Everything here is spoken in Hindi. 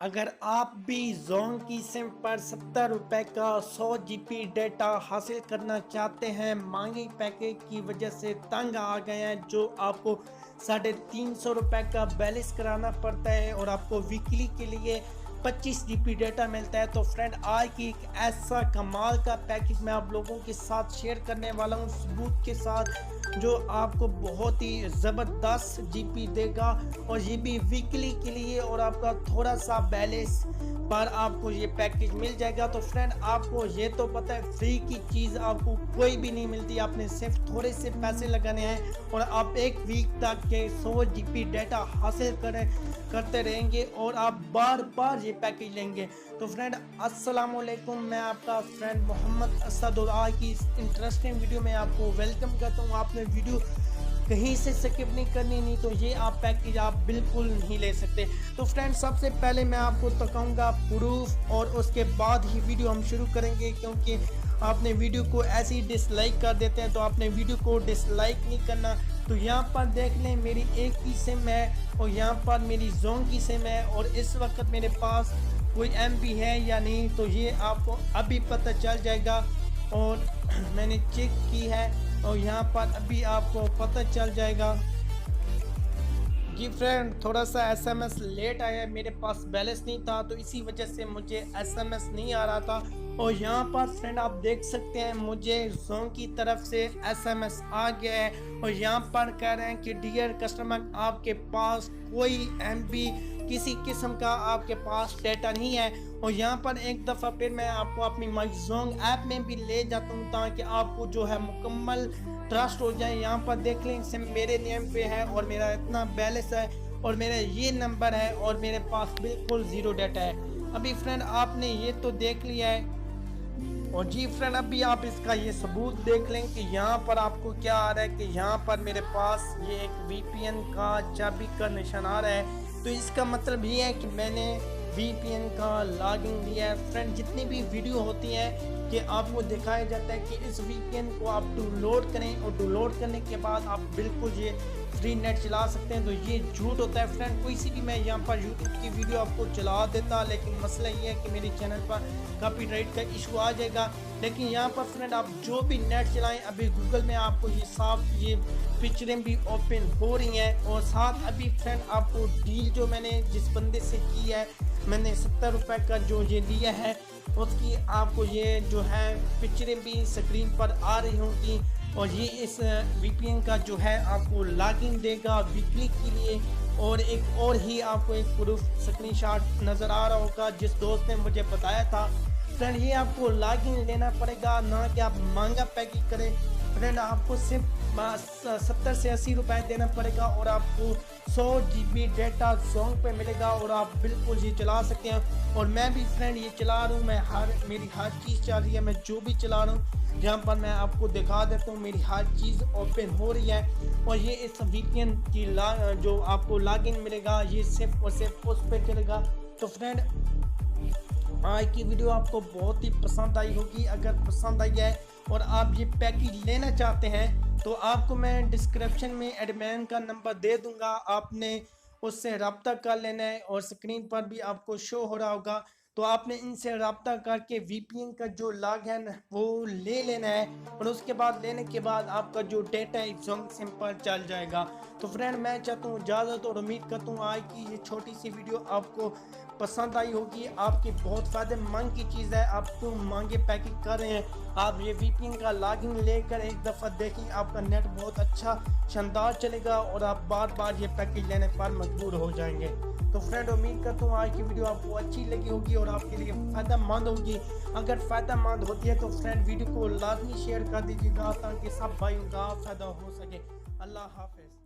अगर आप भी जोन की सिम पर 70 रुपये का 100 GB डेटा हासिल करना चाहते हैं, महंगी पैकेज की वजह से तंग आ गए हैं, जो आपको 350 रुपये का बैलेंस कराना पड़ता है और आपको वीकली के लिए 25 GB डेटा मिलता है। तो फ्रेंड, आज की एक ऐसा कमाल का पैकेज मैं आप लोगों के साथ शेयर करने वाला हूँ सबूत के साथ, जो आपको बहुत ही ज़बरदस्त जीपी देगा और ये भी वीकली के लिए, और आपका थोड़ा सा बैलेंस पर आपको ये पैकेज मिल जाएगा। तो फ्रेंड, आपको ये तो पता है फ्री की चीज़ आपको कोई भी नहीं मिलती, आपने सिर्फ थोड़े से पैसे लगाने हैं और आप एक वीक तक के 100 GB डाटा हासिल करते रहेंगे और आप बार बार ये पैकेज लेंगे। तो फ्रेंड, अस्सलाम वालेकुम, मैं आपका फ्रेंड मोहम्मद असद और आज की इस इंटरेस्टिंग वीडियो में आपको वेलकम करता हूँ। आपने वीडियो कहीं से स्किप नहीं करनी, नहीं तो ये आप पैकेज आप बिल्कुल नहीं ले सकते। तो फ्रेंड, सबसे पहले मैं आपको दिखाऊंगा प्रूफ और उसके बाद ही वीडियो हम शुरू करेंगे, क्योंकि आपने वीडियो को ऐसे ही डिसलाइक कर देते हैं, तो आपने वीडियो को डिसलाइक नहीं करना। तो यहाँ पर देख लें, मेरी एक की सिम है और यहाँ पर मेरी जोन की सिम है और इस वक्त मेरे पास कोई MB है या नहीं, तो ये आपको अभी पता चल जाएगा। और मैंने चेक की है और यहाँ पर अभी आपको पता चल जाएगा। जी फ्रेंड, थोड़ा सा SMS लेट आया, मेरे पास बैलेंस नहीं था तो इसी वजह से मुझे SMS नहीं आ रहा था। और यहाँ पर फ्रेंड आप देख सकते हैं, मुझे जोन की तरफ से SMS आ गया है और यहाँ पर कह रहे हैं कि डियर कस्टमर, आपके पास कोई MB किसी किस्म का आपके पास डेटा नहीं है। और यहाँ पर एक दफ़ा फिर मैं आपको अपनी माई जोन ऐप में भी ले जाता हूँ ताकि आपको जो है मुकम्मल ट्रस्ट हो जाए। यहाँ पर देख लें, सिम मेरे नेम पे है और मेरा इतना बैलेंस है और मेरा ये नंबर है और मेरे पास बिल्कुल ज़ीरो डाटा है। अभी फ्रेंड आपने ये तो देख लिया है। और जी फ्रेंड, अभी आप इसका ये सबूत देख लें कि यहाँ पर आपको क्या आ रहा है कि यहाँ पर मेरे पास ये एक VPN का चाबी का निशान आ रहा है। तो इसका मतलब ये है कि मैंने VPN का लॉगिन लिया है। फ्रेंड, जितनी भी वीडियो होती हैं कि आपको दिखाया जाता है कि इस VPN को आप डाउनलोड करें और डाउनलोड करने के बाद आप बिल्कुल ये फ्री नेट चला सकते हैं, तो ये झूठ होता है। फ्रेंड, कोई सी भी मैं यहाँ पर YouTube की वीडियो आपको चला देता, लेकिन मसला ये है कि मेरे चैनल पर कॉपीराइट का इशू आ जाएगा। लेकिन यहाँ पर फ्रेंड आप जो भी नेट चलाएं, अभी गूगल में आपको ये साफ ये पिक्चरें भी ओपन हो रही हैं। और साथ अभी फ्रेंड आपको डील जो मैंने जिस बंदे से की है, मैंने 70 रुपये का जो ये लिया है, उसकी आपको ये जो है पिक्चरें भी स्क्रीन पर आ रही होंगी। और ये इस VPN का जो है आपको लॉगिन देगा वीकली के लिए। और एक और ही आपको एक प्रूफ स्क्रीनशॉट नज़र आ रहा होगा जिस दोस्त ने मुझे बताया था। फ्रेंड, ये आपको लॉगिन लेना पड़ेगा, ना कि आप महंगा पैकेज करें। फ्रेंड, आपको सिर्फ 70 से 80 रुपये देना पड़ेगा और आपको 100 GB डाटा जोन पे मिलेगा और आप बिल्कुल ये चला सकते हैं। और मैं भी फ्रेंड ये चला रहा हूँ, मेरी हर चीज़ चल रही है, मैं जो भी चला रहा हूँ जहाँ पर मैं आपको दिखा देता हूँ, मेरी हर चीज़ ओपन हो रही है। और ये इस VPN की जो आपको लॉगिन मिलेगा, ये सिर्फ और सिर्फ उस पर चलेगा। तो फ्रेंड, आज की वीडियो आपको बहुत ही पसंद आई होगी। अगर पसंद आई है और आप ये पैकेज लेना चाहते हैं, तो आपको मैं डिस्क्रिप्शन में एडमिन का नंबर दे दूंगा, आपने उससे रब्ता कर लेना है और स्क्रीन पर भी आपको शो हो रहा होगा। तो आपने इनसे रब्ता करके VPN का जो लॉगिन है वो ले लेना है और उसके बाद लेने के बाद आपका जो डेटा है जोन सिम पर चल जाएगा। तो फ्रेंड, मैं चाहता हूँ इजाज़त और उम्मीद करता हूँ आज की ये छोटी सी वीडियो आपको पसंद आई होगी। आपकी बहुत फ़ायदेमंद की चीज़ है, आपको महंगे पैकेज कर रहे हैं, आप ये VPN का लॉगिन लेकर एक दफ़ा देखें, आपका नेट बहुत अच्छा शानदार चलेगा और आप बार बार ये पैकेज लेने पर मजबूर हो जाएंगे। तो फ्रेंड, उम्मीद करता हूँ आज की वीडियो आपको अच्छी लगी होगी और आपके लिए फ़ायदेमंद होगी। अगर फ़ायदेमंद होती है तो फ्रेंड वीडियो को लाजमी शेयर कर दीजिएगा ताकि सब भाइयों का फ़ायदा हो सके। अल्लाह हाफ़िज़।